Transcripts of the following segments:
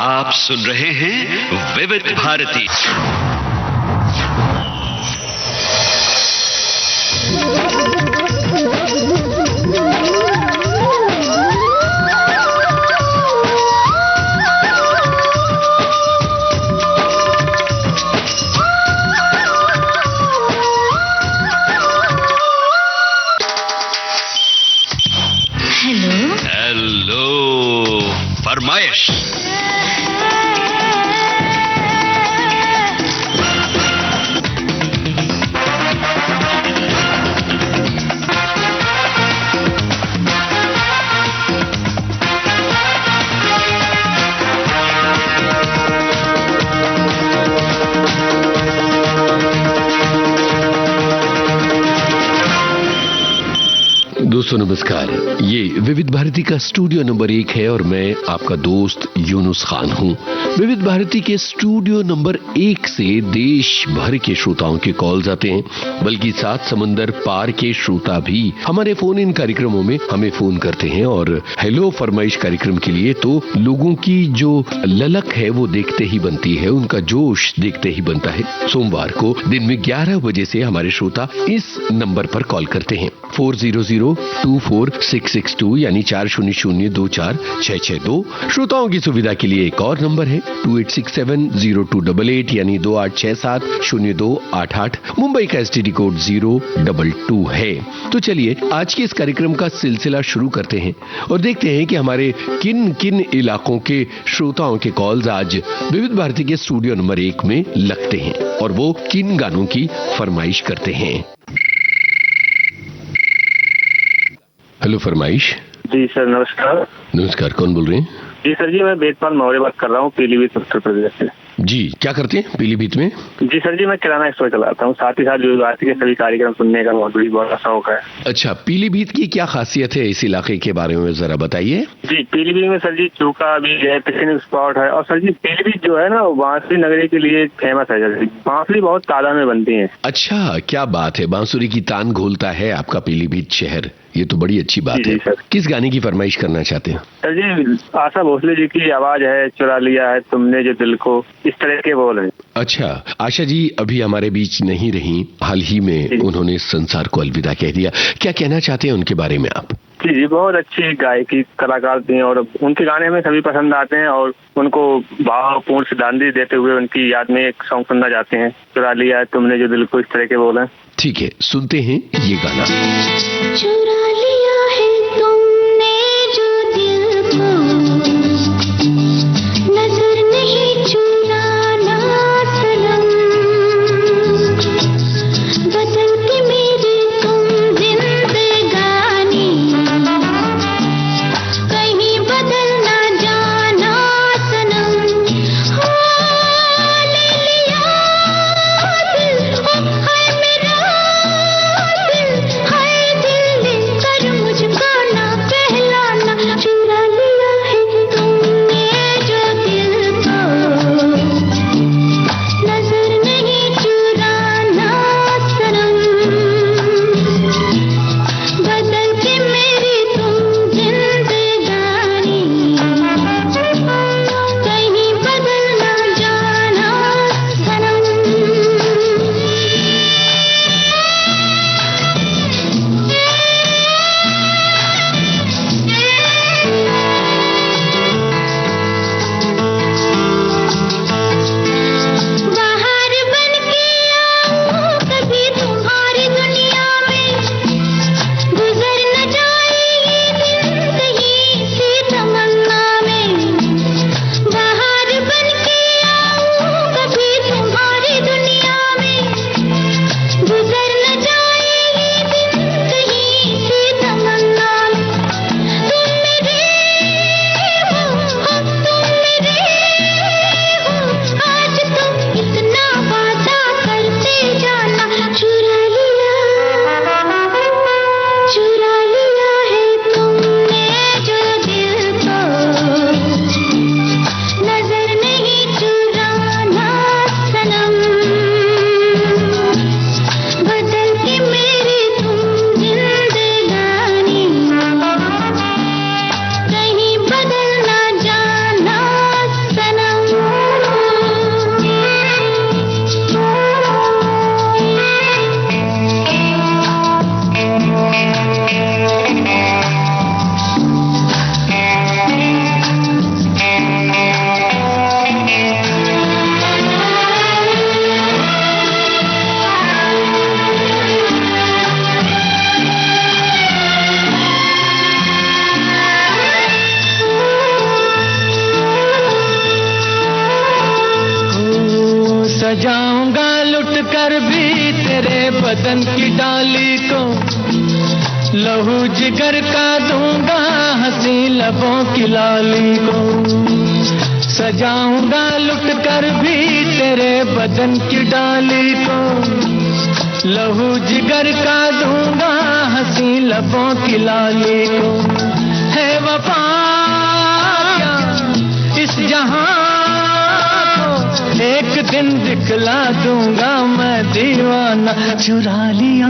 आप सुन रहे हैं विविध भारती। हेलो फरमाइश। दोस्तों नमस्कार, ये विविध भारती का स्टूडियो नंबर 1 है और मैं आपका दोस्त यूनुस खान हूँ। विविध भारती के स्टूडियो नंबर 1 से देश भर के श्रोताओं के कॉल्स आते हैं, बल्कि 7 समंदर पार के श्रोता भी हमारे फोन इन कार्यक्रमों में हमें फोन करते हैं। और हेलो फरमाइश कार्यक्रम के लिए तो लोगों की जो ललक है वो देखते ही बनती है, उनका जोश देखते ही बनता है। सोमवार को दिन में 11 बजे से हमारे श्रोता इस नंबर पर कॉल करते हैं 40024662 यानी 40024662। श्रोताओं की सुविधा के लिए एक और नंबर है 28670288 यानी 28670288। मुंबई का STD कोड 022 है। तो चलिए आज के इस कार्यक्रम का सिलसिला शुरू करते हैं और देखते हैं कि हमारे किन किन इलाकों के श्रोताओं के कॉल्स आज विविध भारती के स्टूडियो नंबर 1 में लगते हैं और वो किन गानों की फरमाइश करते हैं। हेलो फरमाइश। जी सर नमस्कार। नमस्कार, कौन बोल रहे हैं? जी सर जी, मैं वेदपाल मौर्य बात कर रहा हूँ, पीलीभीत उत्तर प्रदेश से। जी, क्या करते हैं पीलीभीत में? जी सर जी, मैं किराना स्टोर चलाता हूँ, साथ ही साथ विविध भारती के सभी कार्यक्रम सुनने का बहुत बड़ा शौक है। अच्छा, पीलीभीत की क्या खासियत है इस इलाके के बारे में जरा बताइए। जी पीलीभीत में सर जी चूका भी है, पिकनिक स्पॉट है और सर जी पीलीभीत जो है ना बांसुरी नगरी के लिए फेमस है। सर जी बांसुरी बहुत तादाद में बनती है। अच्छा, क्या बात है, बांसुरी की तान घोलता है आपका पीलीभीत शहर, ये तो बड़ी अच्छी बात है। सर। किस गाने की फरमाइश करना चाहते हैं? सर जी आशा भोसले जी की आवाज है, चुरा लिया है तुमने जो दिल को, इस तरह के बोल है। अच्छा, आशा जी अभी हमारे बीच नहीं रही, हाल ही में उन्होंने संसार को अलविदा कह दिया। क्या कहना चाहते हैं उनके बारे में आप? जी बहुत अच्छी गायकी कलाकार थी और उनके गाने हमें सभी पसंद आते हैं और उनको भावपूर्ण श्रद्धांजलि देते हुए उनकी याद में एक सॉन्ग सुनना चाहते हैं, चुरा लिया है तुमने जो दिल को, इस तरह के बोल है। ठीक है, सुनते हैं ये गाना। चुरा लिया है तुमने जो दिल को, नजर नहीं चुराना सनम, बदलती मेरी तुम जिंदगानी, कहीं बदल ना जाना सनम। हाँ ले लिया दिल, हाय मेरा दिल, हाय दिल ले सजाऊंगा लुट कर भी तेरे बदन की डाली को, लहू जिगर का दूंगा हंसी लबों की लाली को। सजाऊंगा लुट कर भी तेरे बदन की डाली को, लहू जिगर का दूंगा हंसी लबों की लाली को। है वफा क्या इस जहां को, एक दिन दिखला दूंगा मैं दीवाना चुरा लिया।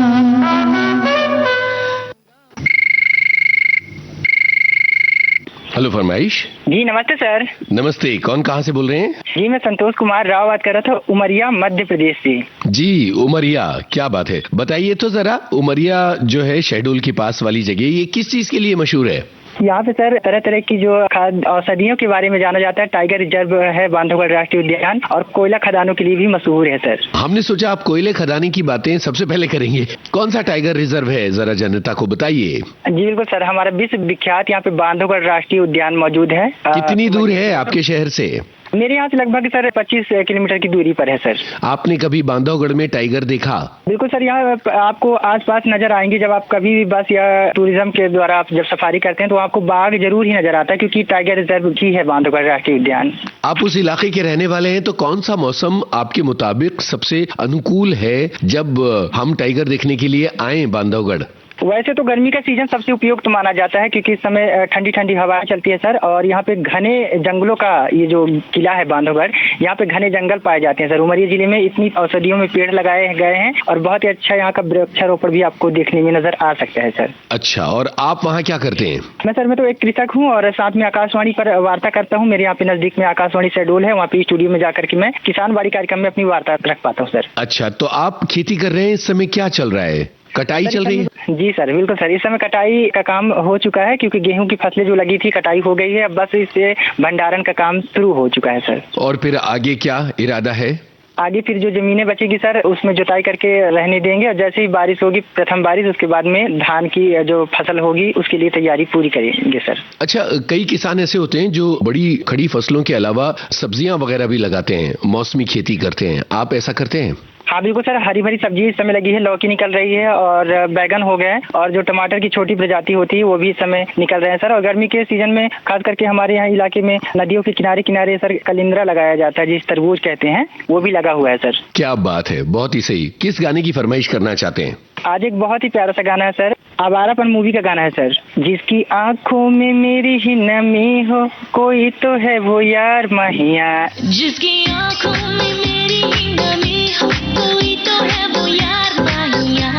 हेलो फरमाइश। जी नमस्ते सर। नमस्ते, कौन कहाँ से बोल रहे हैं? जी मैं संतोष कुमार राव बात कर रहा था, उमरिया मध्य प्रदेश से। जी उमरिया, क्या बात है, बताइए तो जरा। उमरिया जो है शहडोल के पास वाली जगह, ये किस चीज के लिए मशहूर है? यहाँ पे सर तरह तरह की जो खाद्य औषधियों के बारे में जाना जाता है। टाइगर रिजर्व है, बांधवगढ़ राष्ट्रीय उद्यान, और कोयला खदानों के लिए भी मशहूर है सर। हमने सोचा आप कोयले खदानी की बातें सबसे पहले करेंगे। कौन सा टाइगर रिजर्व है, जरा जनता को बताइए। जी बिल्कुल सर, हमारा विश्व विख्यात यहाँ पे बांधवगढ़ राष्ट्रीय उद्यान मौजूद है। कितनी दूर है आपके शहर से? मेरे यहाँ से लगभग सर 25 किलोमीटर की दूरी पर है सर। आपने कभी बांधवगढ़ में टाइगर देखा? बिल्कुल सर, यहाँ आपको आसपास नजर आएंगे। जब आप कभी भी बस या टूरिज्म के द्वारा आप जब सफारी करते हैं तो आपको बाघ जरूर ही नजर आता है, क्योंकि टाइगर रिजर्व ही है बांधवगढ़ राष्ट्रीय उद्यान। आप उस इलाके के रहने वाले हैं, तो कौन सा मौसम आपके मुताबिक सबसे अनुकूल है जब हम टाइगर देखने के लिए आए बांधवगढ़? वैसे तो गर्मी का सीजन सबसे उपयुक्त माना जाता है, क्योंकि इस समय ठंडी ठंडी हवाएं चलती है सर। और यहाँ पे घने जंगलों का ये जो किला है बांधवगढ़, यहाँ पे घने जंगल पाए जाते हैं सर। उमरिया जिले में इतनी औषधियों में पेड़ लगाए गए हैं, और बहुत ही अच्छा यहाँ का वृक्षारोपण भी आपको देखने में नजर आ सकता है सर। अच्छा, और आप वहाँ क्या करते हैं? मैं तो एक कृषक हूँ, और साथ में आकाशवाणी पर वार्ता करता हूँ। मेरे यहाँ पे नजदीक में आकाशवाणी शहडोल है, वहाँ पे स्टूडियो में जाकर के मैं किसान बाड़ी कार्यक्रम में अपनी वार्ता रख पाता हूँ सर। अच्छा, तो आप खेती कर रहे हैं, इस समय क्या चल रहा है? कटाई चल रही है? जी सर बिल्कुल सर, इस समय कटाई का काम हो चुका है, क्योंकि गेहूं की फसलें जो लगी थी कटाई हो गई है। अब बस इससे भंडारण का काम शुरू हो चुका है सर। और फिर आगे क्या इरादा है? आगे फिर जो जमीनें बचेगी सर, उसमें जुताई करके रहने देंगे, और जैसे ही बारिश होगी, प्रथम बारिश, उसके बाद में धान की जो फसल होगी उसके लिए तैयारी पूरी करेंगे सर। अच्छा, कई किसान ऐसे होते हैं जो बड़ी खड़ी फसलों के अलावा सब्जियां वगैरह भी लगाते हैं, मौसमी खेती करते हैं, आप ऐसा करते हैं? हाँ बिल्कुल सर, हरी भरी सब्जी इस समय लगी है। लौकी निकल रही है, और बैगन हो गए, और जो टमाटर की छोटी प्रजाति होती है वो भी इस समय निकल रहे हैं सर। और गर्मी के सीजन में खास करके हमारे यहाँ इलाके में नदियों के किनारे किनारे सर कलिंद्रा लगाया जाता है, जिस तरबूज कहते हैं, वो भी लगा हुआ है सर। क्या बात है, बहुत ही सही। किस गाने की फरमाइश करना चाहते हैं? आज एक बहुत ही प्यारा सा गाना है सर, आवारापन मूवी का गाना है सर। जिसकी आंखों में मेरी ही नमी हो, कोई तो है वो यार महिया। जिसकी आंखों में मेरी ही नमी हो, कोई तो है वो यार माहिया।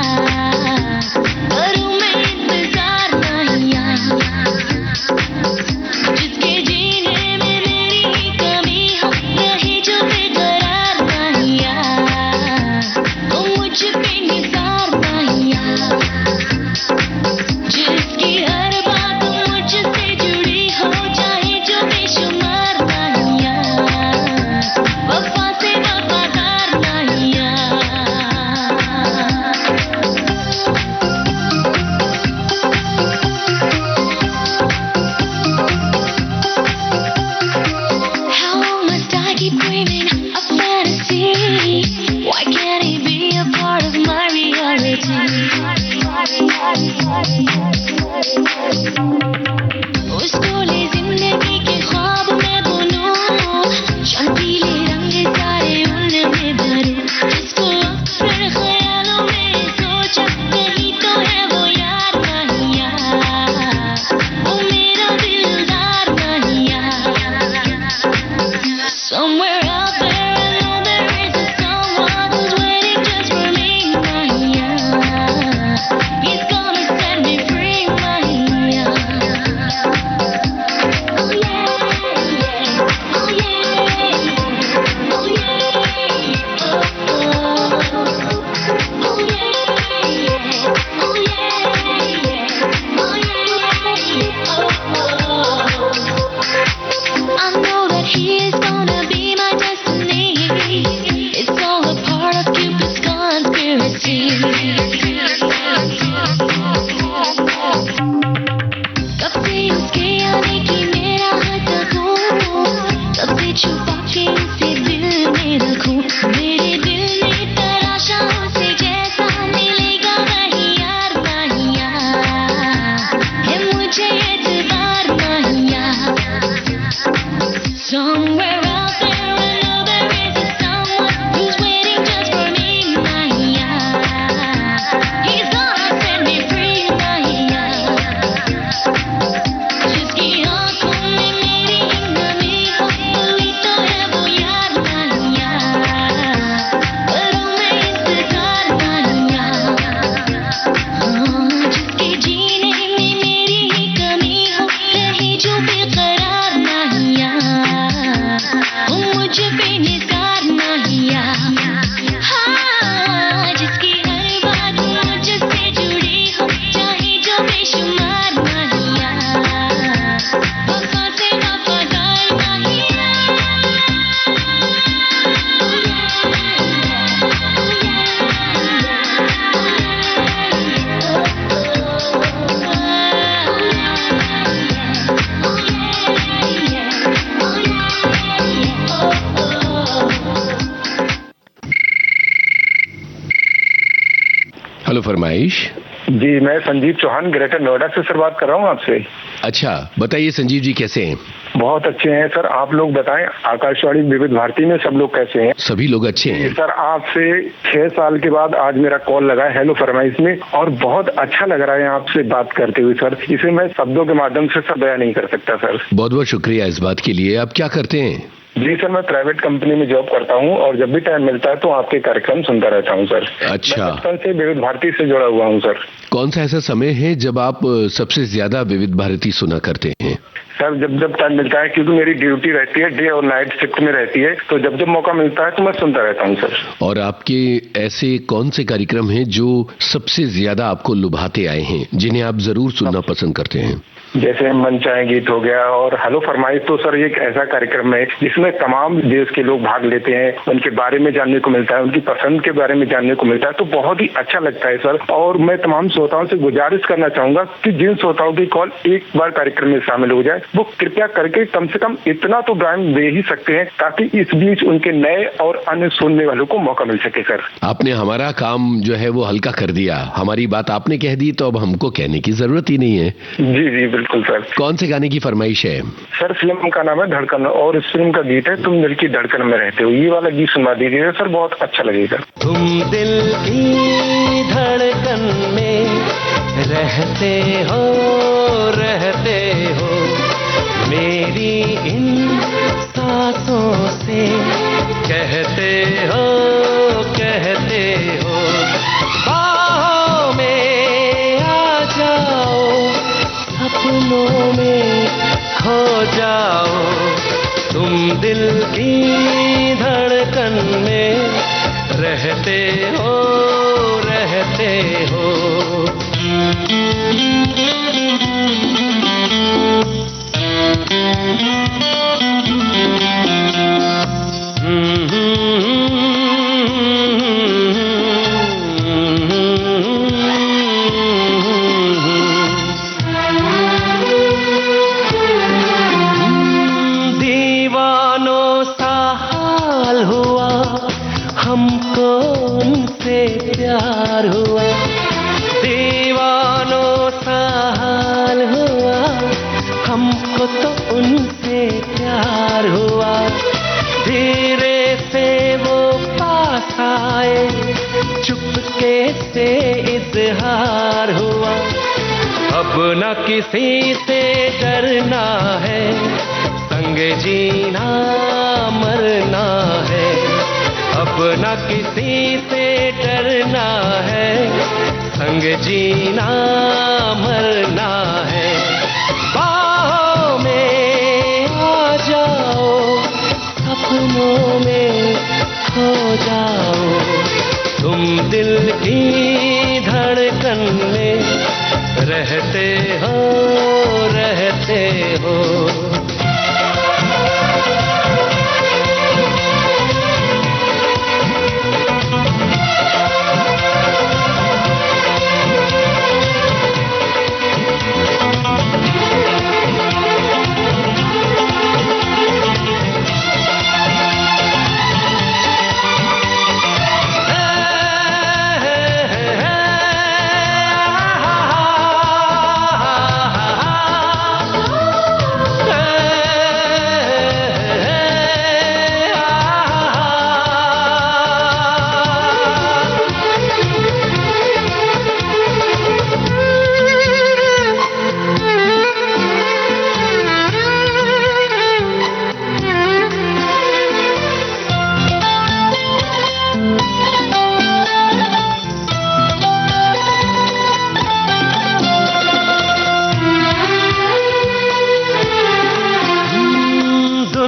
करूं मैं इंतजार माहिया, जिसके जीने में मेरी ही कमी हो, रहे जो बेकरार माहिया। वो मुझ पे निसार माहिया, जिसकी हर बात मुझसे जुड़ी हो, चाहे जो बेशुमार माहिया। वफा से वफादार माहिया। Somewhere out there I know there is a someone who's waiting just for me, Naya. He's gonna set me free, Naya. जिसकी आँखों में मेरी नमी हो, वही तो है वो यार, Naya. करूँ मैं इंतजार, Naya. जिसके जीने में मेरी ही कमी हो, रही जो बेकरार, Naya. वो मुझ पे निसार, Naya. हाँ, जिसकी हर बात मुझसे जुड़ी हो, चाहे जो बेशुमार, Naya. वफा से वफादार, हेलो फरमाइश। जी, मैं संजीव चौहान ग्रेटर नोएडा से सर बात कर रहा हूँ आपसे। अच्छा, बताइए संजीव जी कैसे हैं? बहुत अच्छे हैं सर, आप लोग बताएं, आकाशवाणी विविध भारती में सब लोग कैसे हैं? सभी लोग अच्छे हैं। सर, आपसे 6 साल के बाद आज मेरा कॉल लगा है हेलो फरमाइश में, और बहुत अच्छा लग रहा है आपसे बात करते हुए सर। इसे मैं शब्दों के माध्यम से सब बयां नहीं कर सकता सर। बहुत बहुत शुक्रिया इस बात के लिए। आप क्या करते हैं? जी सर, मैं प्राइवेट कंपनी में जॉब करता हूँ और जब भी टाइम मिलता है तो आपके कार्यक्रम सुनता रहता हूँ सर। अच्छा। मैं बचपन से विविध भारती से जुड़ा हुआ हूँ सर। कौन सा ऐसा समय है जब आप सबसे ज्यादा विविध भारती सुना करते हैं? सर, जब जब टाइम मिलता है, क्योंकि मेरी ड्यूटी रहती है डे और नाइट शिफ्ट में रहती है, तो जब जब मौका मिलता है तो मैं सुनता रहता हूँ सर। और आपके ऐसे कौन से कार्यक्रम हैं जो सबसे ज्यादा आपको लुभाते आए हैं, जिन्हें आप जरूर सुनना पसंद करते हैं? जैसे मन चाहे गीत हो गया, और हेलो फरमाइश तो सर एक ऐसा कार्यक्रम है जिसमें तमाम देश के लोग भाग लेते हैं, उनके बारे में जानने को मिलता है, उनकी पसंद के बारे में जानने को मिलता है, तो बहुत ही अच्छा लगता है सर। और मैं तमाम श्रोताओं से गुजारिश करना चाहूंगा कि जिन श्रोताओं की कॉल एक बार कार्यक्रम में शामिल हो जाए, वो कृपया करके कम से कम इतना तो टाइम दे ही सकते हैं ताकि इस बीच उनके नए और अन्य सुनने वालों को मौका मिल सके सर। आपने हमारा काम जो है वो हल्का कर दिया। हमारी बात आपने कह दी तो अब हमको कहने की जरूरत ही नहीं है। जी जी बिल्कुल सर। कौन से गाने की फरमाइश है? सर, फिल्म का नाम है धड़कन, और इस फिल्म का गीत है तुम दिल की धड़कन में रहते हो। ये वाला गीत सुना दीजिएगा सर, बहुत अच्छा लगेगा। तुम दिल की धड़कन में रहते हो, मेरी इन सांसों से कहते हो, बाहों में आ जाओ, सपनों में खो जाओ, तुम दिल की धड़कन में रहते हो। दीवानों सा हाल हुआ, हमको उनसे प्यार हुआ, दीवानों सा हाल हुआ, हमको तो उनसे प्यार हुआ। धीरे से वो पास आए, चुपके से इजहार हुआ, अब न किसी से डरना है, संग जीना मरना है, अब न किसी से डरना है, संग जीना मरना है, बाहों में आ जाओ, सपनों में खो जाओ, तुम दिल की धड़कन में रहते हो।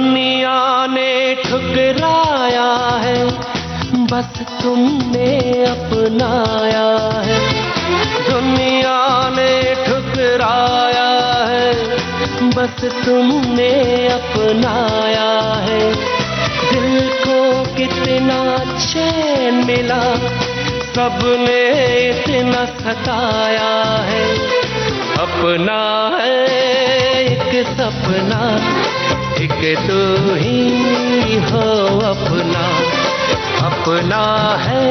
दुनिया ने ठुकराया है, बस तुमने अपनाया है। दुनिया ने ठुकराया है, बस तुमने अपनाया है। दिल को कितना चैन मिला, सबने इतना सताया है। अपना है एक सपना, एक तो ही हो अपना। अपना है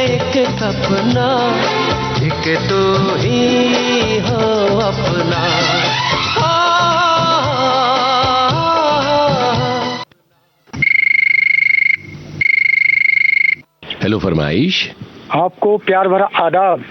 एक सपना, एक तो ही हो अपना। हेलो फरमाइश। आपको प्यार भरा आदाब।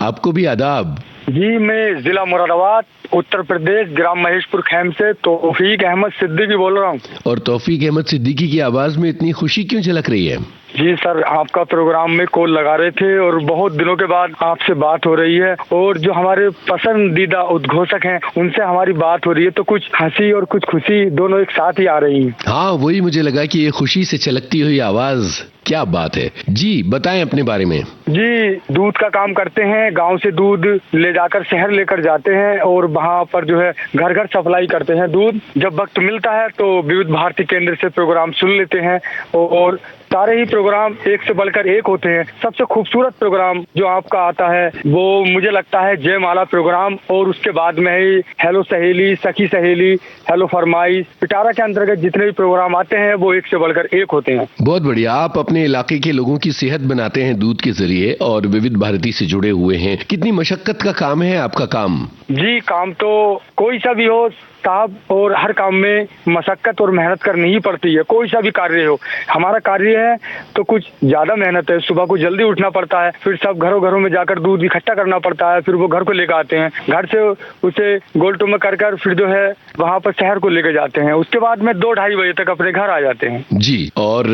आपको भी आदाब। जी, मैं जिला मुरादाबाद उत्तर प्रदेश ग्राम महेशपुर खैम से तौफीक अहमद सिद्दीकी बोल रहा हूँ। और तौफीक अहमद सिद्दीकी की आवाज में इतनी खुशी क्यों झलक रही है? जी सर, आपका प्रोग्राम में कॉल लगा रहे थे और बहुत दिनों के बाद आपसे बात हो रही है, और जो हमारे पसंदीदा उद्घोषक हैं उनसे हमारी बात हो रही है, तो कुछ हंसी और कुछ खुशी दोनों एक साथ ही आ रही है। हाँ, वही मुझे लगा कि ये खुशी से छलकती हुई आवाज क्या बात है। जी बताएं अपने बारे में। जी, दूध का काम करते हैं। गांव से दूध ले जाकर शहर लेकर जाते हैं और वहां पर जो है घर घर सप्लाई करते हैं दूध। जब वक्त मिलता है तो विविध भारती केंद्र से प्रोग्राम सुन लेते हैं, और सारे ही प्रोग्राम एक से बढ़कर एक होते हैं। सबसे खूबसूरत प्रोग्राम जो आपका आता है वो मुझे लगता है जयमाला प्रोग्राम, और उसके बाद में ही हेलो सहेली, सखी सहेली, हेलो फरमाइश, पिटारा के अंतर्गत जितने भी प्रोग्राम आते हैं वो एक से बढ़कर एक होते हैं। बहुत बढ़िया। आप अपने इलाके के लोगों की सेहत बनाते हैं दूध के जरिए और विविध भारती से जुड़े हुए हैं। कितनी मशक्कत का काम है आपका काम? जी, काम तो कोई सा भी हो साहब, और हर काम में मशक्कत और मेहनत करनी ही पड़ती है, कोई सा भी कार्य हो। हमारा कार्य है तो कुछ ज्यादा मेहनत है। सुबह को जल्दी उठना पड़ता है, फिर सब घरों घरों में जाकर दूध इकट्ठा करना पड़ता है, फिर वो घर को लेकर आते हैं, घर से उसे गोलटो में कर फिर जो है वहाँ पर शहर को लेकर जाते हैं। उसके बाद में 2-2:30 बजे तक अपने घर आ जाते हैं। जी, और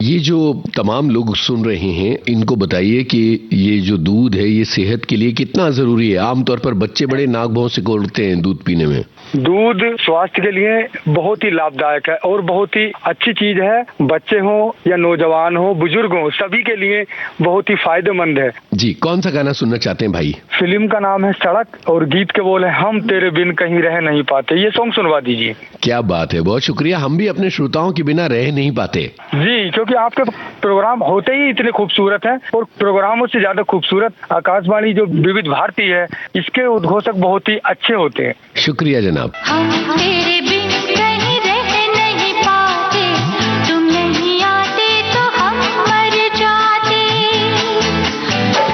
ये जो तमाम लोग सुन रहे हैं इनको बताइए कि ये जो दूध है ये सेहत के लिए कितना जरूरी है। आमतौर पर बच्चे बड़े नाक भौं से घोलते हैं दूध पीने में। दूध स्वास्थ्य के लिए बहुत ही लाभदायक है और बहुत ही अच्छी चीज है। बच्चे हो या नौजवान हो, बुजुर्ग हो, सभी के लिए बहुत ही फायदेमंद है। जी, कौन सा गाना सुनना चाहते हैं भाई? फिल्म का नाम है सड़क और गीत के बोल है हम तेरे बिन कहीं रह नहीं पाते। ये सॉन्ग सुनवा दीजिए। क्या बात है, बहुत शुक्रिया। हम भी अपने श्रोताओं के बिना रह नहीं पाते। जी, क्योंकि आपके प्रोग्राम होते ही इतने खूबसूरत हैं, और प्रोग्रामों से ज्यादा खूबसूरत आकाशवाणी जो विविध भारती है इसके उद्घोषक बहुत ही अच्छे होते हैं। शुक्रिया जनाब। हम तेरे बिन कहीं रह नहीं पाते, तुम नहीं आते तो हम मर जाते।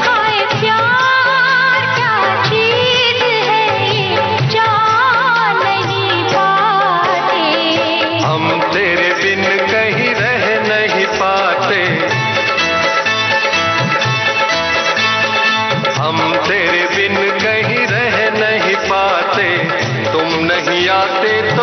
हाय प्यार क्या चीज है ये जान नहीं पाते। हम तेरे बिन कहीं रह नहीं पाते, हम तेरे बिन कहीं रह नहीं पाते। तुम नहीं आते तो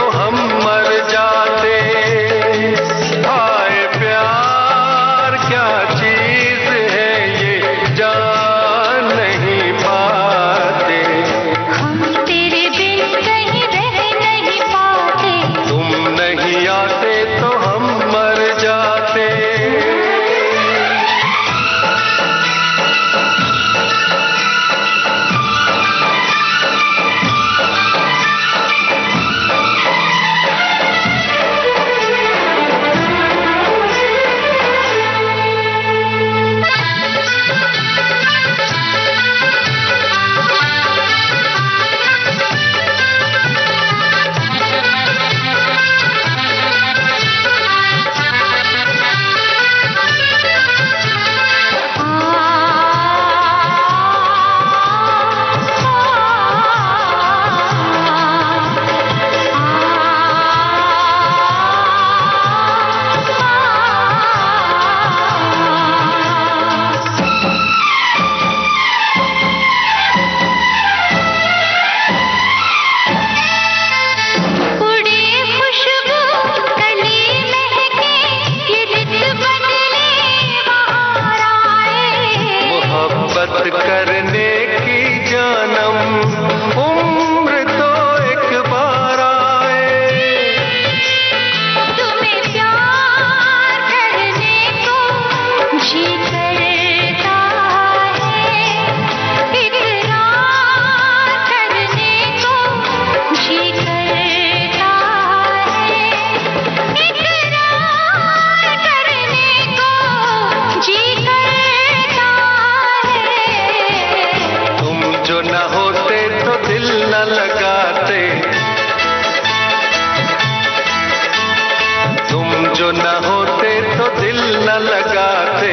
जो न होते तो दिल न लगाते।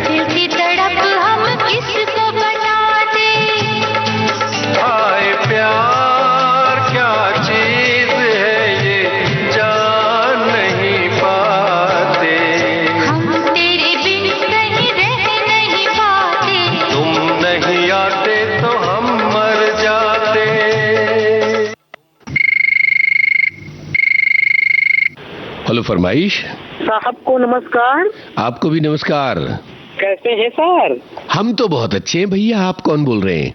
दिल की तड़प हम किसको बताते। हाय प्यार क्या चीज है ये जान नहीं पाते। हम तेरे बिन कहीं रह नहीं पाते। तुम नहीं आते तो हम मर जाते। हेलो फरमाइश। साहब को नमस्कार। आपको भी नमस्कार। कैसे हैं सर? हम तो बहुत अच्छे हैं भैया। आप कौन बोल रहे हैं?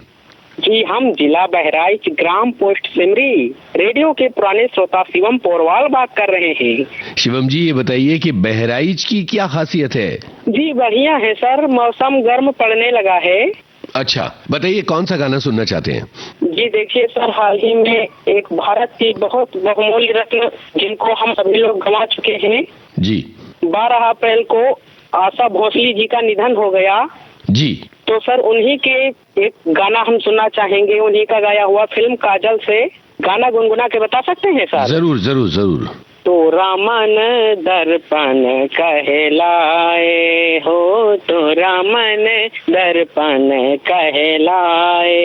जी हम जिला बहराइच ग्राम पोस्ट सिमरी रेडियो के पुराने श्रोता शिवम पोरवाल बात कर रहे हैं। शिवम जी, ये बताइए कि बहराइच की क्या खासियत है? जी बढ़िया है सर, मौसम गर्म पड़ने लगा है। अच्छा बताइए, कौन सा गाना सुनना चाहते हैं? जी देखिए सर, हाल ही में एक भारत की बहुत बहुमूल्य रत्न जिनको हम सभी लोग गंवा चुके हैं जी 12 अप्रैल को आशा भोसले जी का निधन हो गया। जी तो सर उन्हीं के एक गाना हम सुनना चाहेंगे, उन्हीं का गाया हुआ फिल्म काजल से। गाना गुनगुना के बता सकते हैं सर? जरूर जरूर जरूर। तो रामन दर्पण कहलाए हो, तो रामन दर्पण कहलाए,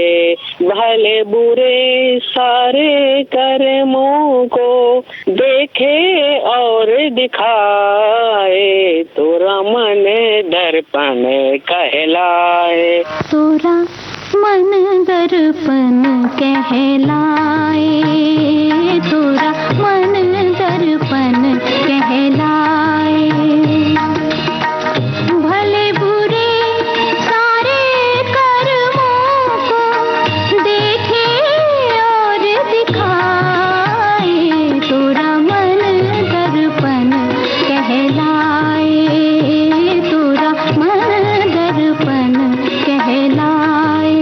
भले बुरे सारे कर्मों को देखे और दिखाए, तो रामन दर्पण कहलाए। तो रामन दर्पण कहलाए, तो रामन दर्पण कहलाए, भले बुरे सारे कर्मों को देखे और दिखाए, तो रामन दर्पण कहलाए, तो रामन दर्पण कहलाए।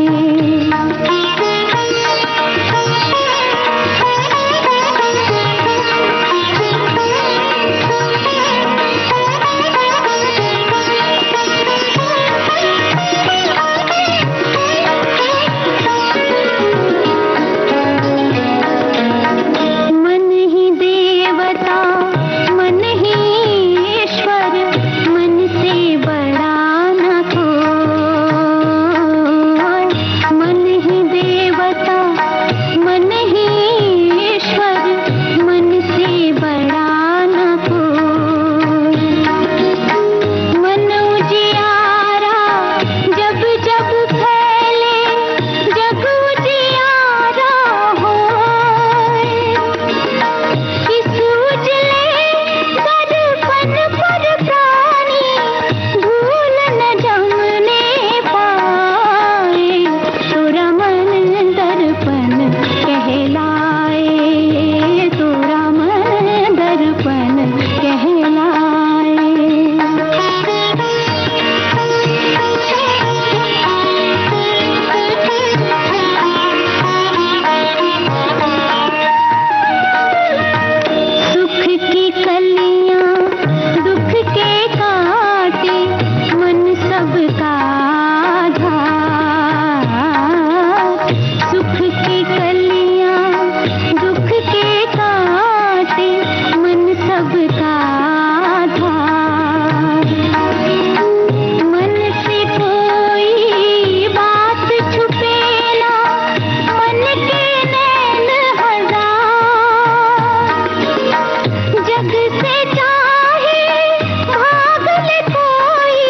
मन ही देवता मन ही ईश्वर, मन से बड़ा न कोई। मन ही देवता मन ही ईश्वर, मन से बड़ा न कोई। मन उजियारा जब जब फैले, जग उजियारा होए। इस उजले दर्पण पर प्राणी भूल न जमने पाए, तो रामन दर्पण कहलाए, तो रामन दर्पण कहलाए। सुख की कलियां दुख के काटे, मन सबका आधार। सुख की कलियां दुख के काटे, मन सबका आधार। मन से कोई बात छुपे ना, मन के नैन हजार। जग से चाहे भाग ले कोई,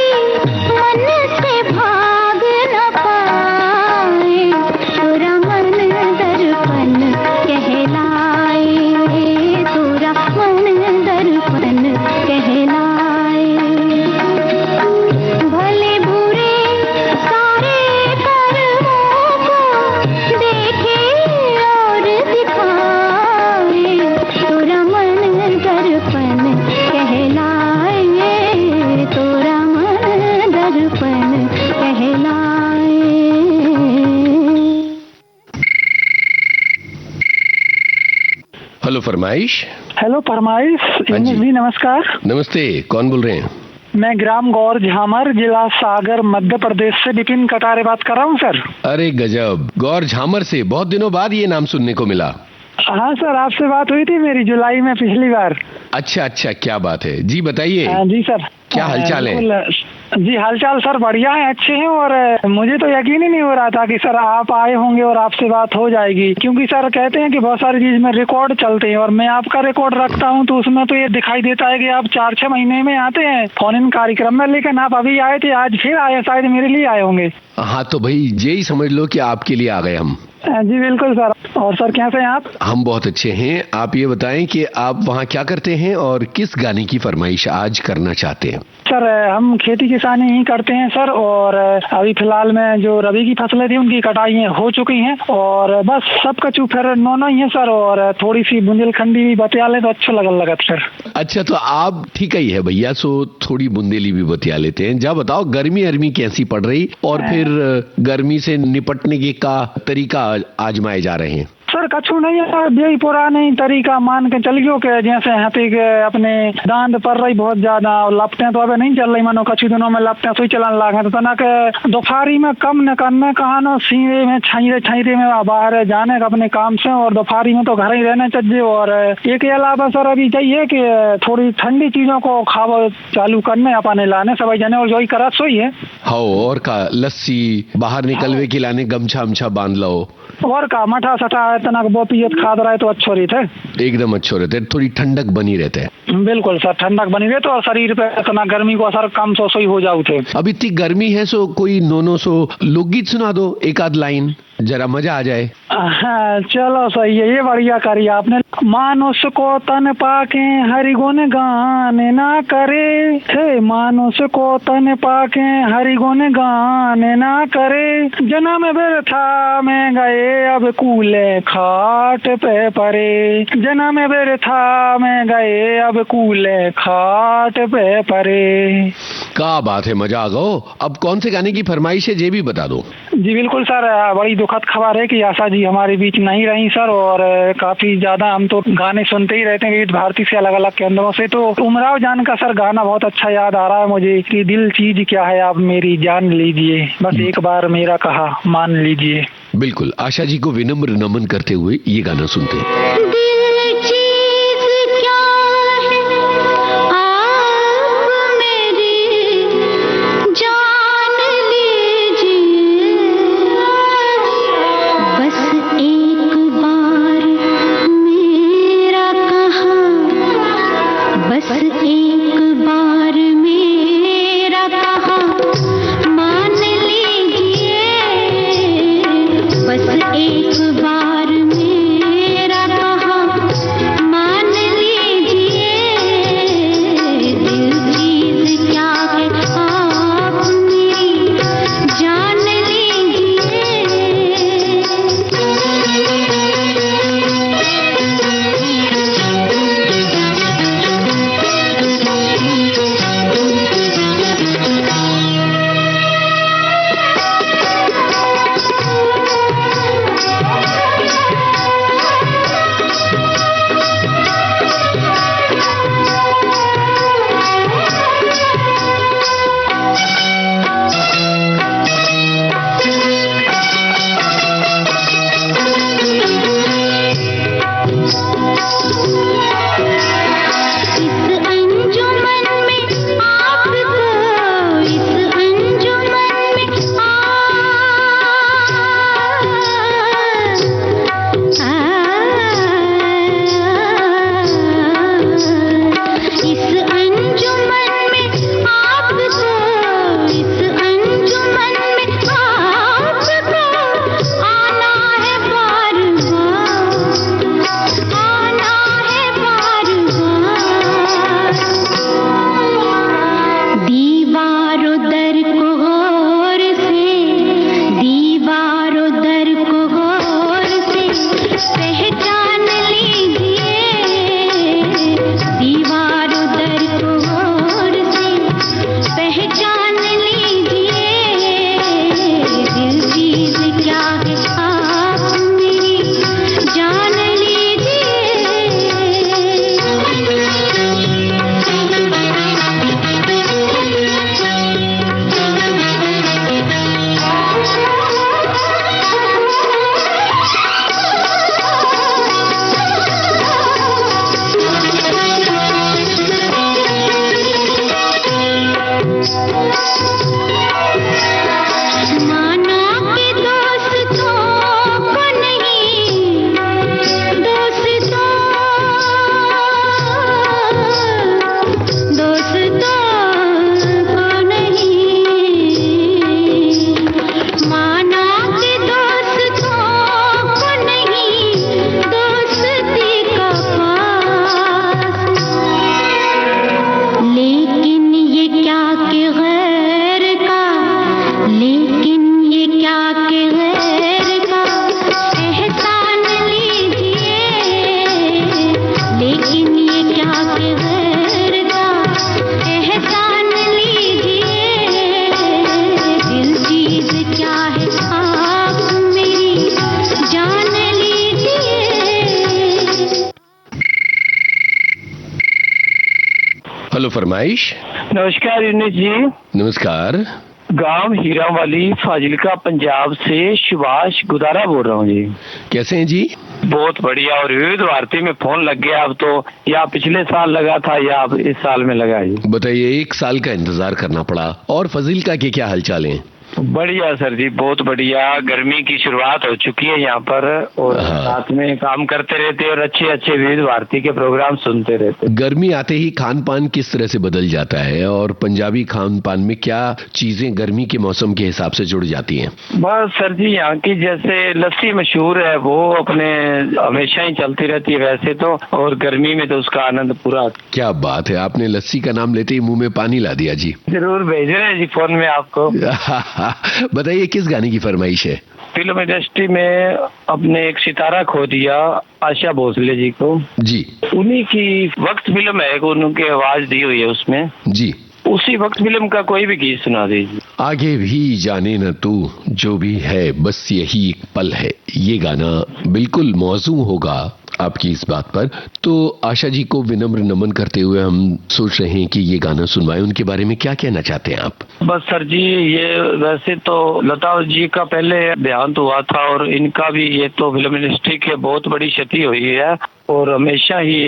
मन से भाग न पाए, तो रामन दर्पण कहलाए, तो रामन दर्पण कहलाए। भले बुरे सारे कर्मों को देखे और दिखाए, तो रामन दर्पण कहलाए, तो रामन दर्पण कहलाए। हेलो फरमाइश। हेलो फरमाइश। हाँ जी। जी नमस्कार। नमस्ते, कौन बोल रहे हैं? मैं ग्राम गौर झामर जिला सागर मध्य प्रदेश से विपिन कटारे बात कर रहा हूँ सर। अरे गजब, गौर झामर से बहुत दिनों बाद ये नाम सुनने को मिला। हाँ सर, आपसे बात हुई थी मेरी जुलाई में पिछली बार। अच्छा अच्छा, क्या बात है जी, बताइए। जी सर, क्या हालचाल है? जी हालचाल सर बढ़िया है, अच्छे हैं। और मुझे तो यकीन ही नहीं हो रहा था कि सर आप आए होंगे और आपसे बात हो जाएगी, क्योंकि सर कहते हैं कि बहुत सारी चीज में रिकॉर्ड चलते हैं और मैं आपका रिकॉर्ड रखता हूं, तो उसमें तो ये दिखाई देता है कि आप 4-6 महीने में आते हैं फोन इन कार्यक्रम में, लेकिन आप अभी आए थे, आज फिर आए, शायद मेरे लिए आए होंगे। हाँ तो भाई यही समझ लो कि आपके लिए आ गए हम। जी बिल्कुल सर। और सर कैसे हैं आप? हम बहुत अच्छे हैं। आप ये बताएं कि आप वहाँ क्या करते हैं और किस गाने की फरमाइश आज करना चाहते हैं? सर हम खेती किसानी ही करते हैं सर, और अभी फिलहाल में जो रबी की फसलें थी उनकी कटाई हो चुकी हैं, और बस सब कचू फिर नोना ही है सर, और थोड़ी सी बुंदेलखंडी भी बतिया ले तो अच्छा लगा सर। अच्छा, तो आप ठीक ही है भैया, सो थोड़ी बुंदेली भी बतिया लेते हैं। जा बताओ, गर्मी कैसी पड़ रही और फिर गर्मी से निपटने के का तरीका आजमाए जा रहे हैं? सर कछु नहीं है, यही पुराना ही तरीका मान के चलियो के जैसे हाथी के अपने दांत पड़ रही बहुत ज्यादा, और लपटें तो अभी नहीं चल रही, मानो कछु दिनों में लपटें सुई चलाने लगे, तो तना के दोपहरी में कम न करने कहानो सीने में छाइरे में बाहर जाने का अपने काम से, और दोपहरी में तो घर ही रहने चाहिए। और एक के अलावा सर अभी चाहिए कि थोड़ी ठंडी चीजों को खाओ चालू करने अपने लाने सभी जने, और जो ही करत सोई है। हाँ, और का लस्सी बाहर निकलवे के लाने गमछा अमछा बांध लो, और का मठा सठा इतना वो पियत खाद रहा है तो अच्छो रहते, एकदम अच्छो रहते, थोड़ी ठंडक बनी रहते हैं। बिल्कुल सर, ठंडक बनी रहते और शरीर पे इतना गर्मी को असर कम सोई हो जाऊ थे। अब इतनी गर्मी है, सो कोई नोनो सो लोकगीत सुना दो, एक आध लाइन, जरा मजा आ जाए। हाँ चलो सही है, ये बढ़िया करी आपने। मानुष को तन पाके हरि गुण गान ना करे, हे मानुष को तन पाके हरि गुण गान ना करे, जन्म व्यर्था में गए अब कूले खाट पे परे, जन्म व्यर्था में गए अब कूले खाट पे परे। क्या बात है, मजा आ गो। अब कौन से गाने की फरमाइश है ये भी बता दो। जी बिल्कुल सर, बड़ी दुखद खबर है कि आशा जी हमारे बीच नहीं रही सर, और काफी ज्यादा हम तो गाने सुनते ही रहते हैं विविध भारती से अलग अलग केंद्रों से, तो उमराव जान का सर गाना बहुत अच्छा याद आ रहा है मुझे कि दिल चीज क्या है आप मेरी जान लीजिए, बस एक बार मेरा कहा मान लीजिए। बिल्कुल, आशा जी को विनम्र नमन करते हुए ये गाना सुनते हैं। हेलो फरमाइश। नमस्कार यूनिस जी। नमस्कार। गांव हीरावाली फाजिलका पंजाब से सुभाष गुदारा बोल रहा हूँ जी। कैसे हैं जी? बहुत बढ़िया। और विविध भारती में फोन लग गया अब तो, या पिछले साल लगा था या अब इस साल में लगा जी। बताइए, 1 साल का इंतजार करना पड़ा। और फाजिलका के क्या हालचाल हैं? बढ़िया सर जी, बहुत बढ़िया। गर्मी की शुरुआत हो चुकी है यहाँ पर और साथ में काम करते रहते और अच्छे अच्छे विविध भारती के प्रोग्राम सुनते रहते। गर्मी आते ही खान पान किस तरह से बदल जाता है और पंजाबी खान पान में क्या चीजें गर्मी के मौसम के हिसाब से जुड़ जाती हैं? बस सर जी, यहाँ की जैसे लस्सी मशहूर है वो अपने हमेशा ही चलती रहती है वैसे तो, और गर्मी में तो उसका आनंद पूरा। क्या बात है, आपने लस्सी का नाम लेते ही मुंह में पानी ला दिया जी। जरूर भेज रहे हैं जी फोन में आपको। बताइए, किस गाने की फरमाइश है? फिल्म इंडस्ट्री में अपने एक सितारा खो दिया आशा भोसले जी को जी। उन्हीं की वक्त फिल्म है, उनकी आवाज दी हुई है उसमें जी। उसी वक्त फिल्म का कोई भी गीत सुना दीजिए। आगे भी जाने न तू, जो भी है बस यही एक पल है। ये गाना बिल्कुल मौजू होगा आपकी इस बात पर। तो आशा जी को विनम्र नमन करते हुए हम सोच रहे हैं कि ये गाना सुनवाएं। उनके बारे में क्या कहना चाहते हैं आप? बस सर जी, ये वैसे तो लता जी का पहले देहांत हुआ था और इनका भी, ये तो फिल्म इंडस्ट्री की बहुत बड़ी क्षति हुई है और हमेशा ही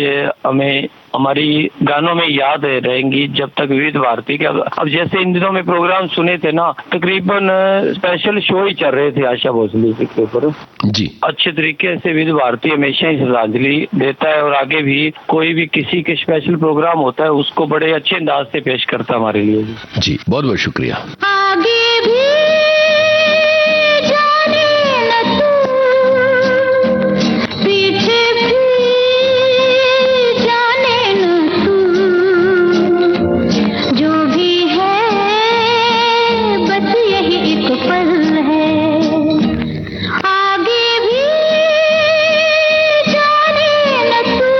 हमें हमारी गानों में याद रहेंगी जब तक विविध भारती के। अब जैसे इन दिनों में प्रोग्राम सुने थे ना, तकरीबन स्पेशल शो ही चल रहे थे आशा भोसले के ऊपर जी। अच्छे तरीके से विविध भारती हमेशा ही श्रद्धांजलि देता है और आगे भी कोई भी किसी के स्पेशल प्रोग्राम होता है उसको बड़े अच्छे अंदाज से पेश करता है हमारे लिए जी। बहुत बहुत शुक्रिया। आगे भी जाने न तू, पीछे भी जाने न तू, जो भी है बस यही एक पल है। आगे भी जाने न तू।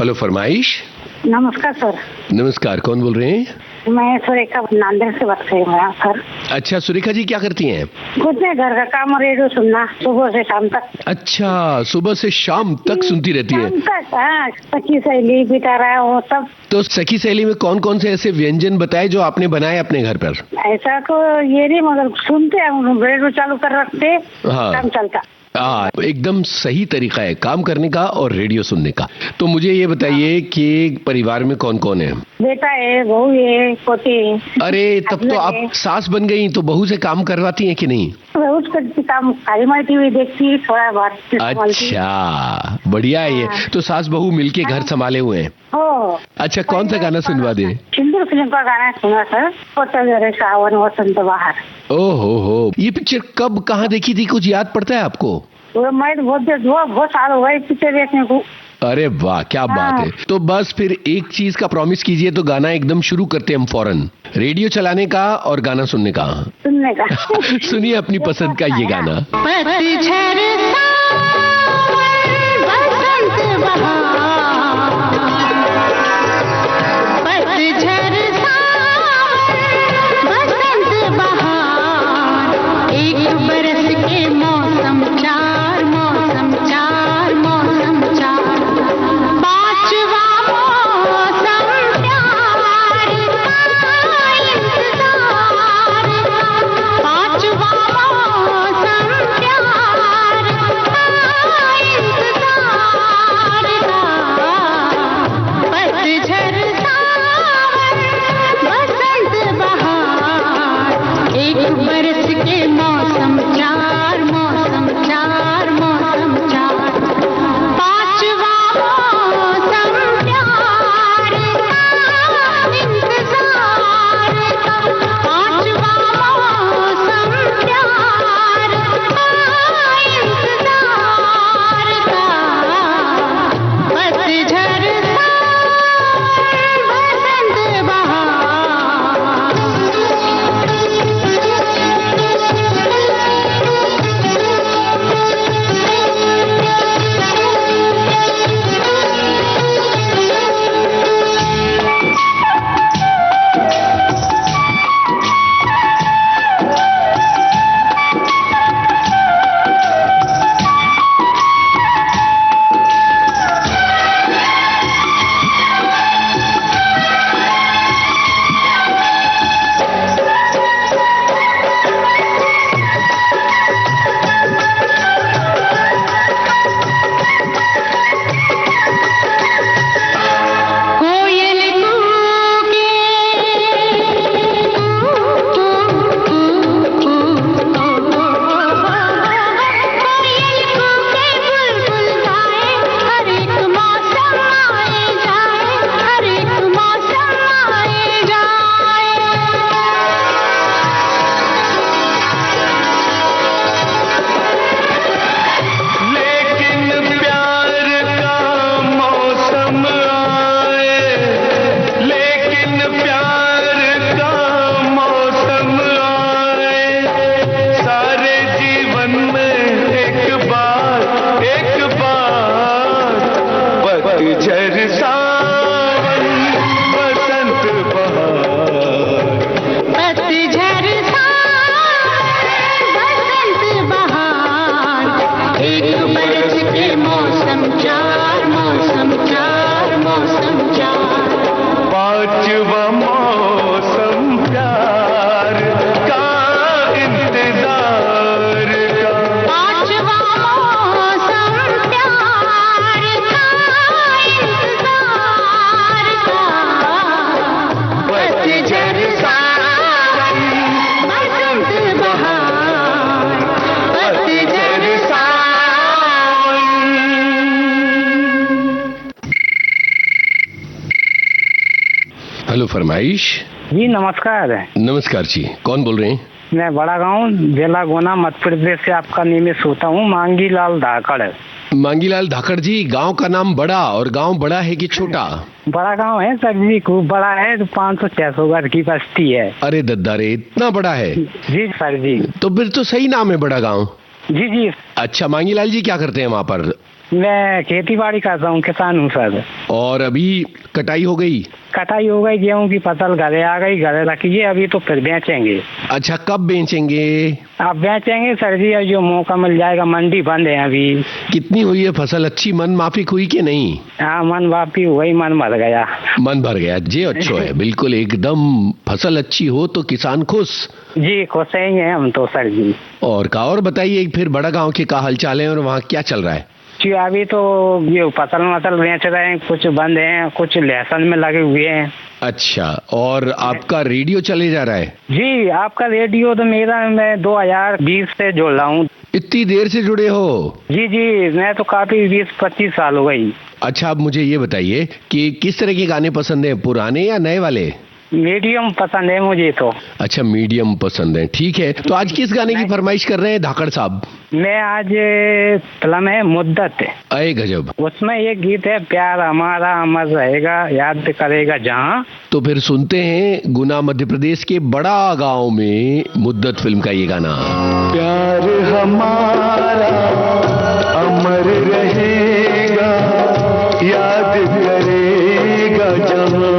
हेलो फरमाइश। नमस्कार सर। नमस्कार, कौन बोल रहे हैं? मैं सुरेखा नांदेड़ से बात कर रही हूँ सर। अच्छा सुरेखा जी, क्या करती हैं? कुछ नहीं, घर का काम और रेडियो सुनना सुबह से शाम तक। अच्छा, सुबह से शाम तक सुनती रहती है? शाम तक, हाँ। सखी सहेली बिता रहा है वो सब। तो सखी सहेली में कौन कौन से ऐसे व्यंजन बताए जो आपने बनाए अपने घर पर? ऐसा तो ये नहीं, मगर सुनते हैं, रेडियो चालू कर रखते, हाँ। काम चलता। एकदम सही तरीका है काम करने का और रेडियो सुनने का। तो मुझे ये बताइए कि परिवार में कौन कौन है? बेटा है, बहू है, पोती है। अरे तब तो आप सास बन गई, तो बहू से काम करवाती हैं कि नहीं? बहू करती काम, खाली मारती हुई देखती, थोड़ा बहुत। अच्छा, बढ़िया है ये। तो सास बहू मिलके घर संभाले हुए हैं। हो। अच्छा, कौन सा गाना सुनवा दे? सिंदूर फिल्म का गाना सुना सर, पोता सावन वसंत बहार। ओहो हो, ये पिक्चर कब कहाँ देखी थी, कुछ याद पड़ता है आपको? मैं बहुत साल हो गए पिक्चर देखने को। अरे वाह, क्या बात है। तो बस फिर एक चीज का प्रॉमिस कीजिए, तो गाना एकदम शुरू करते हैं हम फौरन, रेडियो चलाने का और गाना सुनने का। सुनने का। सुनिए अपनी पसंद का ये गाना। हेलो फरमाइश। जी नमस्कार। नमस्कार जी, कौन बोल रहे हैं? मैं बड़ा गांव जिला गोना मध्य प्रदेश से आपका नियमित होता हूँ, मांगीलाल धाकड़। मांगीलाल धाकड़ जी, गांव का नाम बड़ा, और गांव बड़ा है कि छोटा? बड़ा गांव है सर जी, खूब बड़ा है, तो 500-600 घर की बस्ती है। अरे दद्दारे, इतना बड़ा है? जी सर जी। तो फिर तो सही नाम है बड़ा गांव। जी जी। अच्छा मांगीलाल जी, क्या करते हैं वहाँ पर? मैं खेती बाड़ी करता हूँ, किसान हूँ सर। और अभी कटाई हो गई? कटाई हो गई, गेहूँ की फसल घरे आ गई, घरे रखिए अभी तो फिर बेचेंगे। अच्छा, कब बेचेंगे? आप बेचेंगे सर जी, जो मौका मिल जाएगा, मंडी बंद है अभी। कितनी हुई है फसल? अच्छी मन माफिक हुई कि नहीं? हाँ, मन माफी हुई, मन भर गया। मन भर गया जी, अच्छा है बिल्कुल एकदम। फसल अच्छी हो तो किसान खुश। जी खुश ही हैं हम तो सर जी। और बताइए फिर बड़ा गांव के क्या हालचाल है और वहाँ क्या चल रहा है? जी अभी तो ये फसल बेच रहे हैं, कुछ बंद हैं, कुछ लहसुन में लगे हुए हैं। अच्छा, और आपका रेडियो चले जा रहा है? जी आपका रेडियो तो मैं 2020 से जुड़ रहा हूँ। इतनी देर से जुड़े हो? जी मैं तो काफी 20-25 साल हो गई। अच्छा, अब मुझे ये बताइए कि किस तरह के गाने पसंद है, पुराने या नए वाले? मीडियम पसंद है मुझे तो। अच्छा, मीडियम पसंद है, ठीक है। तो आज किस गाने की फरमाइश कर रहे हैं धाकड़ साहब? मैं आज फिल्म है मुद्दत, अये गजब, उसमें एक गीत है, प्यार हमारा अमर रहेगा याद करेगा जहाँ। तो फिर सुनते हैं गुना मध्य प्रदेश के बड़ा गांव में मुद्दत फिल्म का ये गाना। प्यार हमारा अमर रहेगा याद करेगा जहाँ,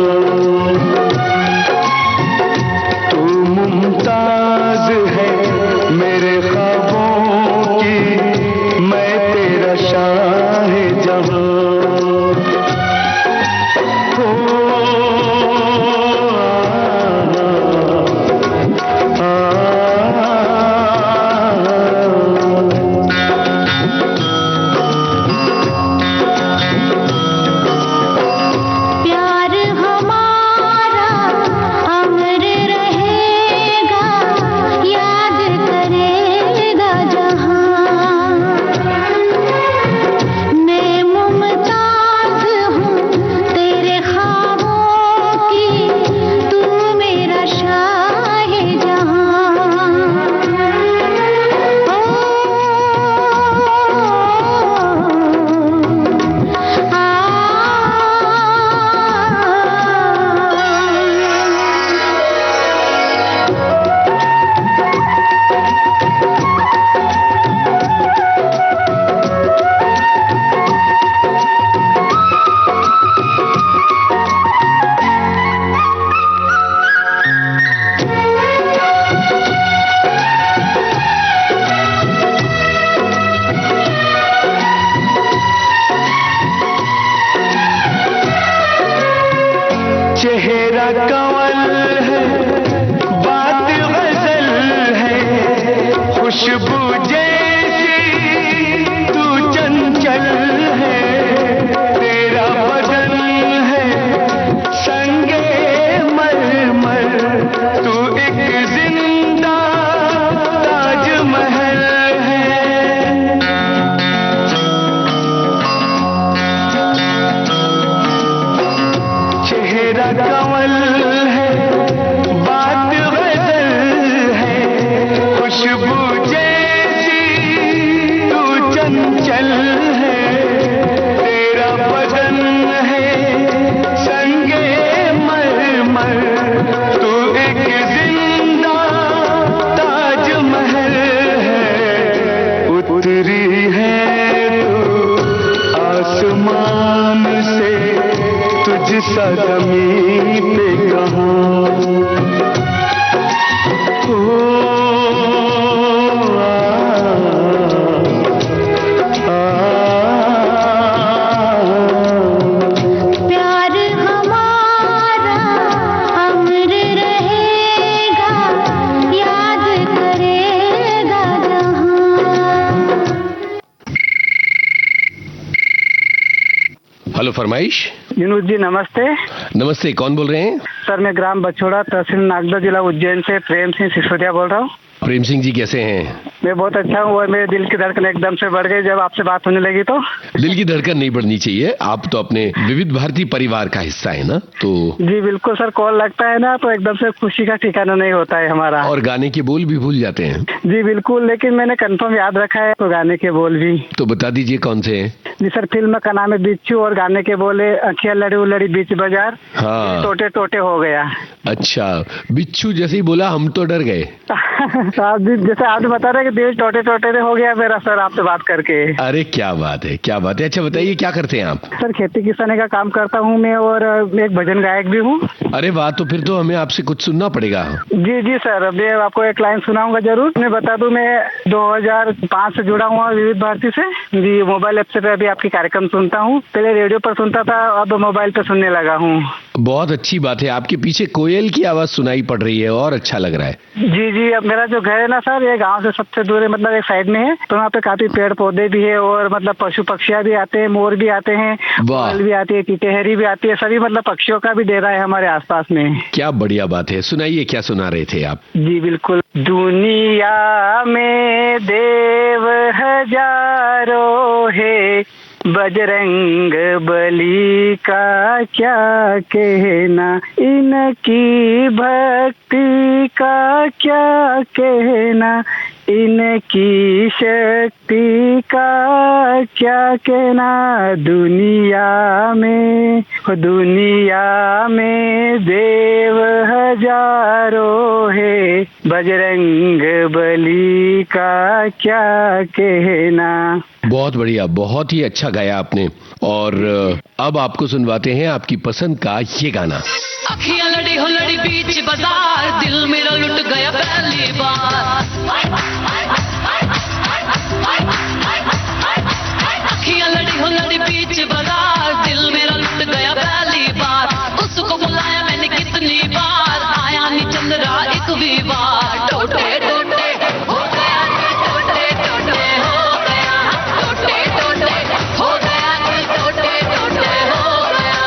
तू मुमताज है मेरे ख्वाबों की, मैं तेरा शाह जहाँ। चेहरा कंवल है, बात गजल है, खुशबू जैसी तू चंचल है, तेरा बदन है संगे मरमर, तू एक जिंदा ताजमहल है। चेहरा कंवल है, बात गजल है, खुशबू जैसी तू चंचल है, तेरा बदन है संगे मरमर, तू एक जिंदा ताजमहल है। उतरी है तू आसमान से, तुझसा ज़मीं पे कहाँ। प्यार हमारा अमर रहेगा याद करेगा जहाँ। हेलो, फरमाइश। विनोद जी नमस्ते। नमस्ते, कौन बोल रहे हैं? सर मैं ग्राम बछोड़ा, तहसील नागदा, जिला उज्जैन से प्रेम सिंह सिसोदिया बोल रहा हूँ। प्रेम सिंह जी कैसे हैं? मैं बहुत अच्छा हूँ, और मेरे दिल की धड़कन एकदम से बढ़ गई जब आपसे बात होने लगी। तो दिल की धड़कन नहीं बढ़नी चाहिए, आप तो अपने विविध भारती परिवार का हिस्सा है ना, तो जी बिल्कुल सर, कॉल लगता है ना तो एकदम से खुशी का ठिकाना नहीं होता है हमारा। और गाने के बोल भी भूल जाते हैं? जी बिल्कुल, लेकिन मैंने कंफर्म याद रखा है तो गाने के बोल भी। तो बता दीजिए कौन से हैं? जी सर, फिल्म का नाम है बिच्छू, और गाने के बोले, अखियाँ लड़ी उलड़ी बीच बाजार, हाँ, टोटे टोटे हो गया। अच्छा, बिच्छू जैसे ही बोला हम तो डर गए। आप जैसे आपने बता रहे कि दिल टोटे टोटे हो गया मेरा सर आपसे बात करके। अरे क्या बात है, क्या बात है। अच्छा बताइए, क्या करते हैं आप? सर खेती किसानी का काम करता हूँ मैं और एक भजन गायक भी हूँ। अरे वाह, तो फिर तो हमें आपसे कुछ सुनना पड़ेगा। जी जी सर, मैं आपको एक लाइन सुनाऊंगा जरूर। मैं बता दूं, मैं 2005 से जुड़ा हुआ विविध भारती से जी। मोबाइल ऐप से अभी आपकी कार्यक्रम सुनता हूँ। पहले रेडियो पर सुनता था, अब मोबाइल पर सुनने लगा हूँ। बहुत अच्छी बात है। आपके पीछे कोयल की आवाज सुनाई पड़ रही है और अच्छा लग रहा है। जी जी, अब मेरा जो घर है ना सर, ये गांव से सबसे दूर है, मतलब एक साइड में है। तो वहाँ पे काफी पेड़ पौधे भी है और मतलब पशु पक्षियाँ भी आते हैं, मोर भी आते हैं, कोयल भी आती है, टिटहरी भी आती है। सभी मतलब पक्षियों का भी डेरा है हमारे आसपास में। क्या बढ़िया बात है। सुनाइए, क्या सुना रहे थे आप? जी बिल्कुल। दुनिया में देव हजारों है, बजरंग बली का क्या कहना, इनकी भक्ति का क्या कहना, इनकी शक्ति का क्या कहना। दुनिया में देव हजारों है, बजरंग बली का क्या कहना। बहुत बढ़िया, बहुत ही अच्छा गाया आपने। और अब आपको सुनवाते हैं आपकी पसंद का ये गाना। अखियां लड़ी हो लड़ी बीच बाजार, दिल मेरा लुट गया पहली बार। अखियां लड़ी हो लड़ी बीच बाजार, दिल मेरा लुट गया पहली बार। उसको बुलाया मैंने कितनी बार, आया नहीं चंद्रा एक भी बार। टोटे टोटे हो गया, टोटे टोटे हो गया, टोटे टोटे हो गया, टोटे टोटे हो गया।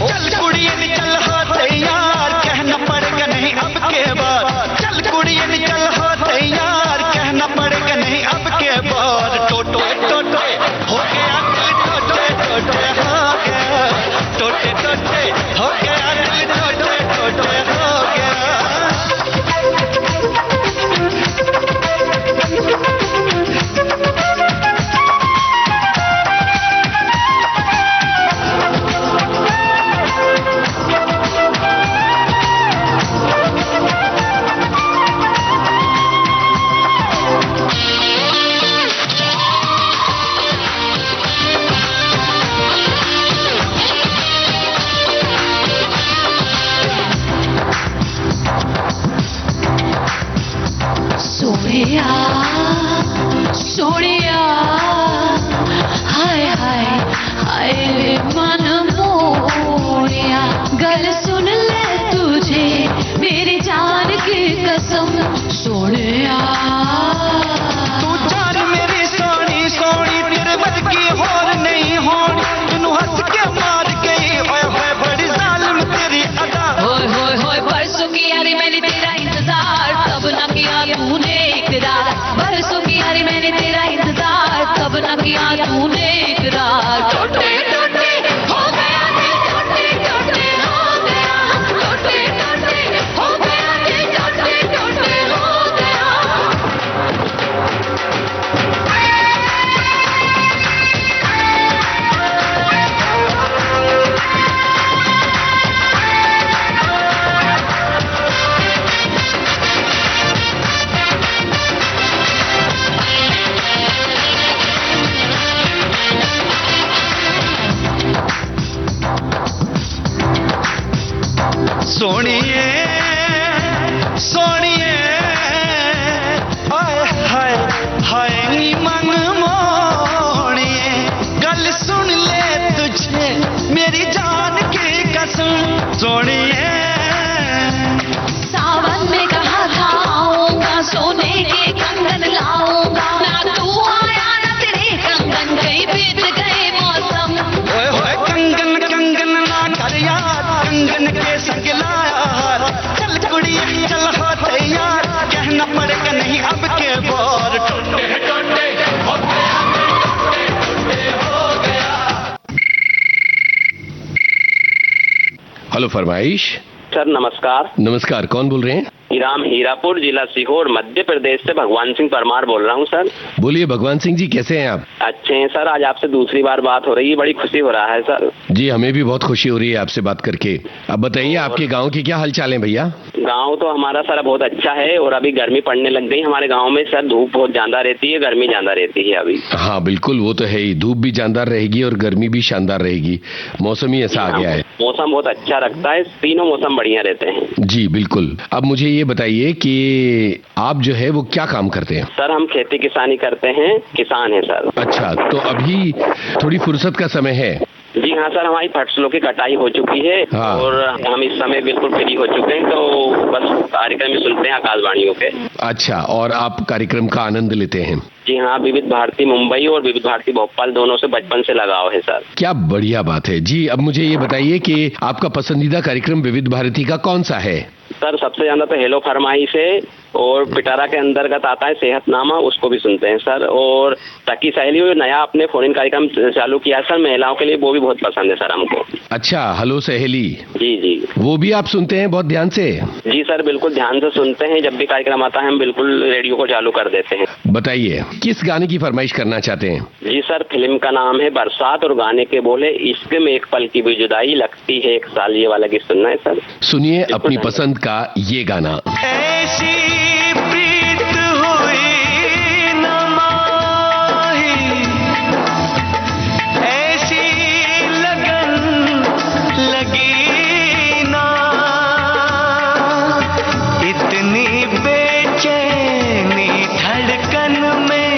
चल कुड़ियन चल हाथ यार, कहना पड़ेगा नहीं अब के बाद। चल कुड़ियन चल हाथ यार, कहना पड़ेगा नहीं अब के बाद। टोटे टोटे हो गया, टोटे टोटे हो गया, टोटे टोटे हो गया, टोटे टोटे हो गया। सोनिया सोनिया, हाय हाय हाय रे मन मोरिया। गल सुन ले तुझे मेरी जान की कसम, सोनिया। तू जान मेरी सोनी सोनी, तेरे वर्गी होर नहीं होनी। तू हंस के मार गई, ओए होए बड़ी जालिम तेरी अदा। होए होए होए, परसों की यारी मैंने तेरा इंतजार, तब न किया तूने इकरार। बरसों की यारी मैंने तेरा इंतजार, तब न किया तूने इकरार। टोटे टोटे हो गया दिल, टोटे टोटे हो गया, टोटे टोटे हो गया दिल, टोटे टोटे हो गया। सोनिए सोनिए, हाय हाय हाय नी मन मोनिए। गल सुन ले तुझे मेरी जान की कसम, सोनिए। सावन में कहा था आऊंगा, सोने के कंगन लाऊंगा। ना तू आया ना तेरे कंगन, कहीं बीत गए मौसम। ओए होए कंगन कंगन ना कर यार, कंगन के संग लाया हार। चल कुड़ियन चल हाथ यार, कहना पड़ेगा नहीं अब के बार। टोटे टोटे हो गया, टोटे टोटे हो गया। हेलो फरमाइश। सर नमस्कार। नमस्कार, कौन बोल रहे हैं? ग्राम हीरापुर, जिला सीहोर, मध्य प्रदेश से भगवान सिंह परमार बोल रहा हूँ सर। बोलिए भगवान सिंह जी, कैसे हैं आप? अच्छे हैं सर। आज आपसे दूसरी बार बात हो रही है, बड़ी खुशी हो रहा है सर। जी हमें भी बहुत खुशी हो रही है आपसे बात करके। अब बताइए आपके गांव के क्या हालचाल है भैया? गांव तो हमारा सर बहुत अच्छा है और अभी गर्मी पड़ने लग गई हमारे गांव में सर। धूप बहुत ज्यादा रहती है, गर्मी ज्यादा रहती है अभी। हाँ बिल्कुल, वो तो है ही। धूप भी शानदार रहेगी और गर्मी भी शानदार रहेगी। मौसम ही ऐसा आ गया है। मौसम बहुत अच्छा रखता है, तीनों मौसम बढ़िया रहते हैं। जी बिल्कुल। अब मुझे ये बताइए कि आप जो है वो क्या काम करते हैं? सर हम खेती किसानी करते हैं, किसान हैं सर। अच्छा, तो अभी थोड़ी फुर्सत का समय है? जी हाँ सर, हमारी फसलों की कटाई हो चुकी है। हाँ। और हम इस समय बिल्कुल फ्री हो चुके हैं, तो बस कार्यक्रम ही सुनते हैं आकाशवाणियों के। अच्छा, और आप कार्यक्रम का आनंद लेते हैं? जी हाँ, विविध भारती मुंबई और विविध भारती भोपाल दोनों से बचपन से लगाव है सर। क्या बढ़िया बात है जी। अब मुझे ये बताइए कि आपका पसंदीदा कार्यक्रम विविध भारती का कौन सा है? सर सबसे ज्यादा तो हेलो फरमाइश है, और पिटारा के अंतर्गत आता है सेहतनामा, उसको भी सुनते हैं सर। और सखी सहेली नया अपने फोन इन कार्यक्रम चालू किया है सर महिलाओं के लिए, वो भी बहुत पसंद है सर हमको। अच्छा, हेलो सहेली। जी जी, वो भी आप सुनते हैं बहुत ध्यान से? जी सर बिल्कुल ध्यान से सुनते हैं। जब भी कार्यक्रम आता है हम बिल्कुल रेडियो को चालू कर देते हैं। बताइए किस गाने की फरमाइश करना चाहते हैं? जी सर, फिल्म का नाम है बरसात और गाने के बोले इश्क में एक पल की भी जुदाई लगती है एक साल, ये वाला गीत सुनना है सर। सुनिए अपनी पसंद का ये गाना। ऐसी प्रीत हुई न माही, ऐसी लगन लगी ना, इतनी बेचैनी धड़कन में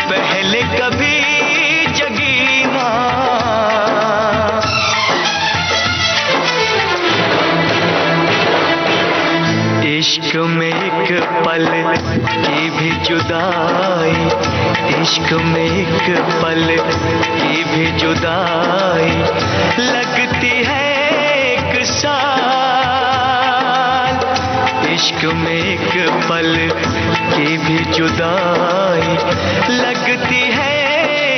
पहले कभी जगी ना। इश्क में एक पल की भी जुदाई, इश्क में एक पल की भी जुदाई लगती है एक साल। इश्क में एक पल की भी जुदाई लगती है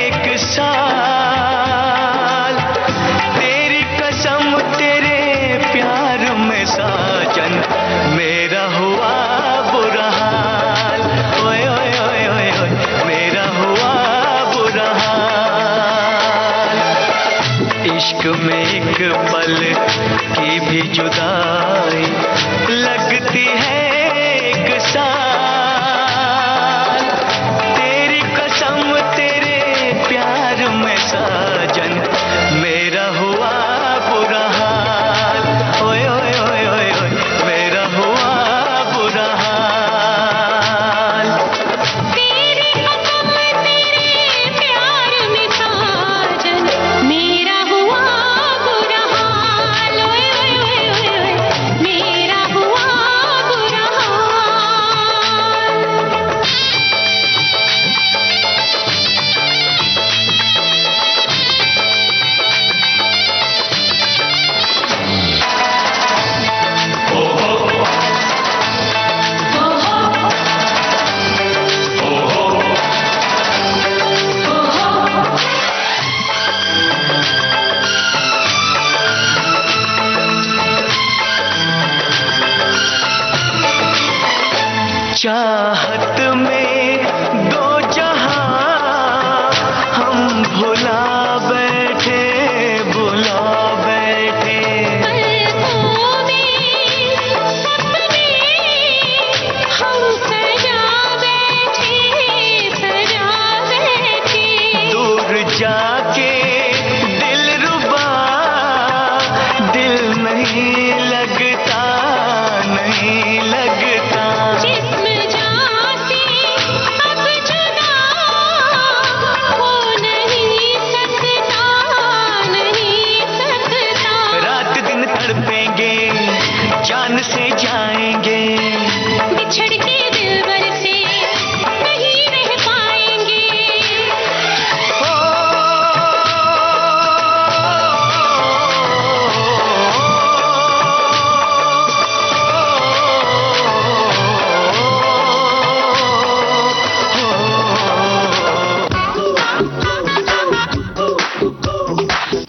एक साल। तेरी कसम तेरे प्यार में साजन मेरा हुआ बुरा हाल, ओए ओए ओए ओए ओए मेरा हुआ बुरा हाल। इश्क में एक पल की भी जुदाई लगती है एक साल। तेरी कसम तेरे प्यार में साजन मेरा हुआ बुरा हाल, ओए ओए ओए ओए ओए मेरा हुआ बुरा हाल। तेरी कसम तेरे प्यार में साजन मेरा हुआ बुरा हाल, ओए ओए ओए ओए ओए मेरा हुआ बुरा हाल।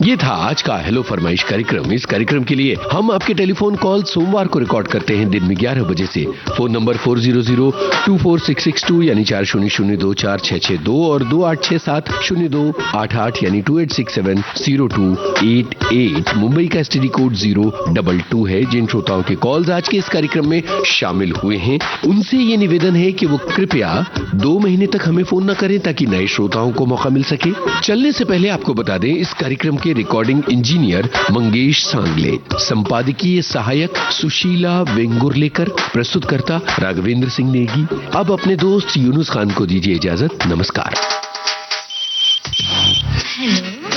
ये था आज का हेलो फरमाइश कार्यक्रम। इस कार्यक्रम के लिए हम आपके टेलीफोन कॉल सोमवार को रिकॉर्ड करते हैं दिन में 11 बजे से। फोन नंबर 400-24662 यानी 40024662 और 28670288 यानी 28670288। मुंबई का STD कोड 022 है। जिन श्रोताओं के कॉल्स आज के इस कार्यक्रम में शामिल हुए हैं उनसे ये निवेदन है कि वो कृपया 2 महीने तक हमें फोन न करें ताकि नए श्रोताओं को मौका मिल सके। चलने से पहले आपको बता दें, इस कार्यक्रम के रिकॉर्डिंग इंजीनियर मंगेश सांगले, संपादकीय सहायक सुशीला वेंगुर्लेकर, प्रस्तुतकर्ता राघवेंद्र सिंह नेगी। अब अपने दोस्त यूनुस खान को दीजिए इजाजत। नमस्कार।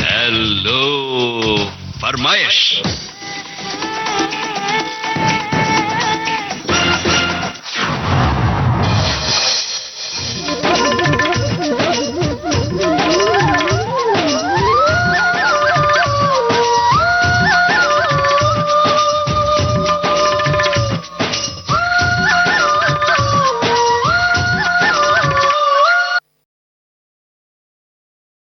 हेलो फरमाइश।